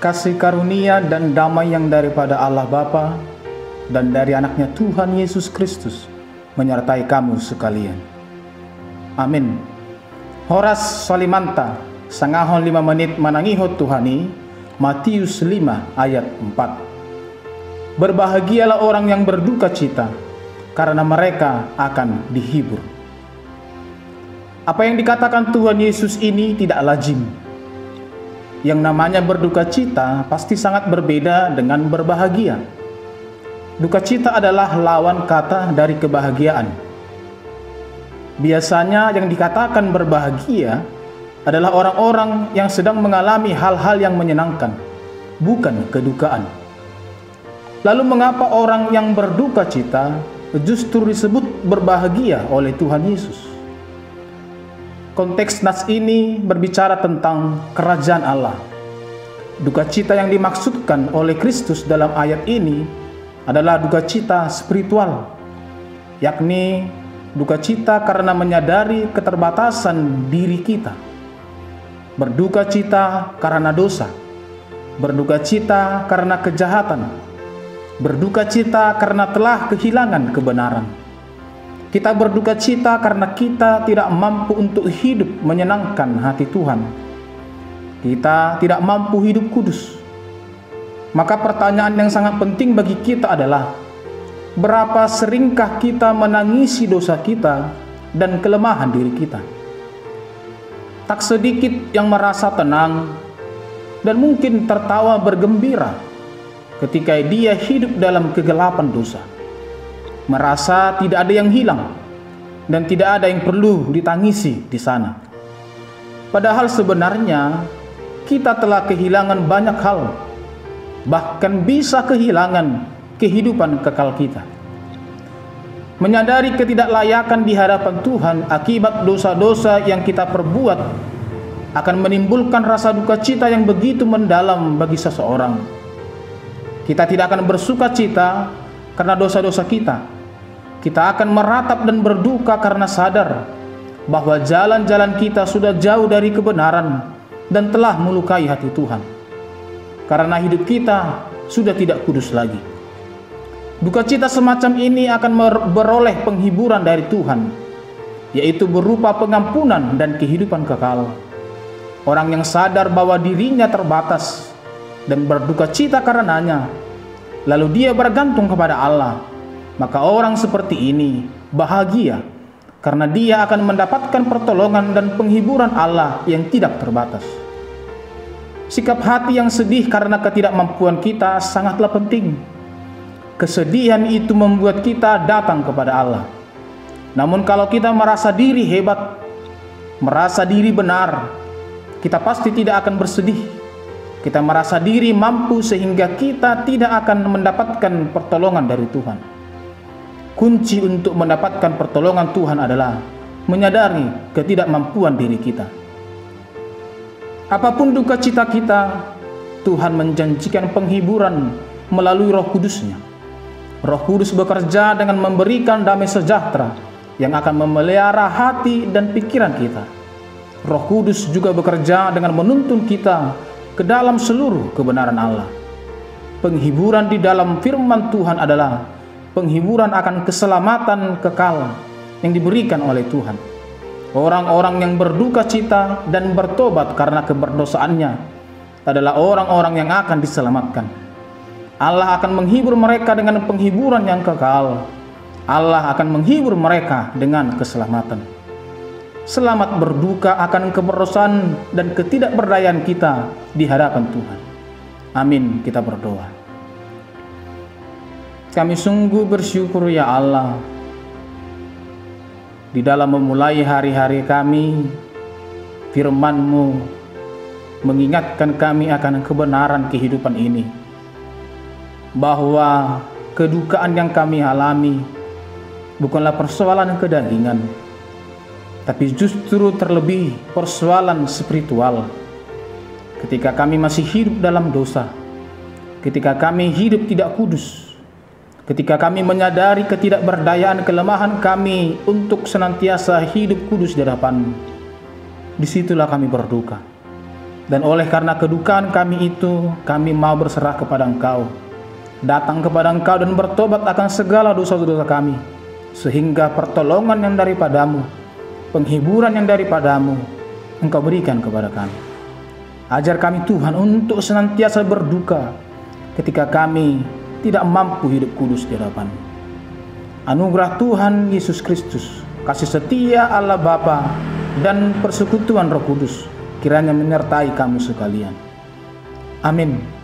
Kasih karunia dan damai yang daripada Allah Bapa dan dari anaknya Tuhan Yesus Kristus menyertai kamu sekalian. Amin. Horas Salimanta, sangahon 5 menit manangihot Tuhani, Matius 5 ayat 4. Berbahagialah orang yang berduka cita, karena mereka akan dihibur. Apa yang dikatakan Tuhan Yesus ini tidak lazim. Yang namanya berduka cita pasti sangat berbeda dengan berbahagia. Duka cita adalah lawan kata dari kebahagiaan. Biasanya yang dikatakan berbahagia adalah orang-orang yang sedang mengalami hal-hal yang menyenangkan, bukan kedukaan. Lalu mengapa orang yang berduka cita justru disebut berbahagia oleh Tuhan Yesus? Konteks nas ini berbicara tentang kerajaan Allah. Duka cita yang dimaksudkan oleh Kristus dalam ayat ini adalah duka cita spiritual, yakni duka cita karena menyadari keterbatasan diri kita. Berduka cita karena dosa, berduka cita karena kejahatan, berduka cita karena telah kehilangan kebenaran. Kita berduka cita karena kita tidak mampu untuk hidup menyenangkan hati Tuhan. Kita tidak mampu hidup kudus. Maka pertanyaan yang sangat penting bagi kita adalah, berapa seringkah kita menangisi dosa kita dan kelemahan diri kita? Tak sedikit yang merasa tenang dan mungkin tertawa bergembira ketika dia hidup dalam kegelapan dosa. Merasa tidak ada yang hilang dan tidak ada yang perlu ditangisi di sana. Padahal sebenarnya kita telah kehilangan banyak hal, bahkan bisa kehilangan kehidupan kekal kita. Menyadari ketidaklayakan di hadapan Tuhan akibat dosa-dosa yang kita perbuat akan menimbulkan rasa duka cita yang begitu mendalam bagi seseorang. Kita tidak akan bersuka cita karena dosa-dosa kita. Kita akan meratap dan berduka karena sadar bahwa jalan-jalan kita sudah jauh dari kebenaran dan telah melukai hati Tuhan. Karena hidup kita sudah tidak kudus lagi. Duka cita semacam ini akan beroleh penghiburan dari Tuhan, yaitu berupa pengampunan dan kehidupan kekal. Orang yang sadar bahwa dirinya terbatas dan berduka cita karenanya, lalu dia bergantung kepada Allah, maka orang seperti ini bahagia karena dia akan mendapatkan pertolongan dan penghiburan Allah yang tidak terbatas. Sikap hati yang sedih karena ketidakmampuan kita sangatlah penting. Kesedihan itu membuat kita datang kepada Allah. Namun kalau kita merasa diri hebat, merasa diri benar, kita pasti tidak akan bersedih. Kita merasa diri mampu sehingga kita tidak akan mendapatkan pertolongan dari Tuhan. Kunci untuk mendapatkan pertolongan Tuhan adalah menyadari ketidakmampuan diri kita. Apapun duka cita kita, Tuhan menjanjikan penghiburan melalui Roh Kudus-Nya. Roh Kudus bekerja dengan memberikan damai sejahtera yang akan memelihara hati dan pikiran kita. Roh Kudus juga bekerja dengan menuntun kita ke dalam seluruh kebenaran Allah. Penghiburan di dalam firman Tuhan adalah penghiburan akan keselamatan kekal yang diberikan oleh Tuhan. Orang-orang yang berduka cita dan bertobat karena keberdosaannya adalah orang-orang yang akan diselamatkan. Allah akan menghibur mereka dengan penghiburan yang kekal. Allah akan menghibur mereka dengan keselamatan. Selamat berduka akan keberdosaan dan ketidakberdayaan kita di hadapan Tuhan. Amin, kita berdoa. Kami sungguh bersyukur ya Allah, di dalam memulai hari-hari kami, firman-Mu mengingatkan kami akan kebenaran kehidupan ini, bahwa kedukaan yang kami alami bukanlah persoalan kedagingan, tapi justru terlebih persoalan spiritual. Ketika kami masih hidup dalam dosa, ketika kami hidup tidak kudus, ketika kami menyadari ketidakberdayaan kelemahan kami untuk senantiasa hidup kudus di hadapan-Mu, disitulah kami berduka. Dan oleh karena kedukaan kami itu, kami mau berserah kepada Engkau, datang kepada Engkau dan bertobat akan segala dosa-dosa kami, sehingga pertolongan yang daripadamu, penghiburan yang daripadamu, Engkau berikan kepada kami. Ajar kami Tuhan untuk senantiasa berduka ketika kami tidak mampu hidup kudus di hadapan-Mu. Anugerah Tuhan Yesus Kristus, kasih setia Allah Bapa, dan persekutuan Roh Kudus kiranya menyertai kamu sekalian. Amin.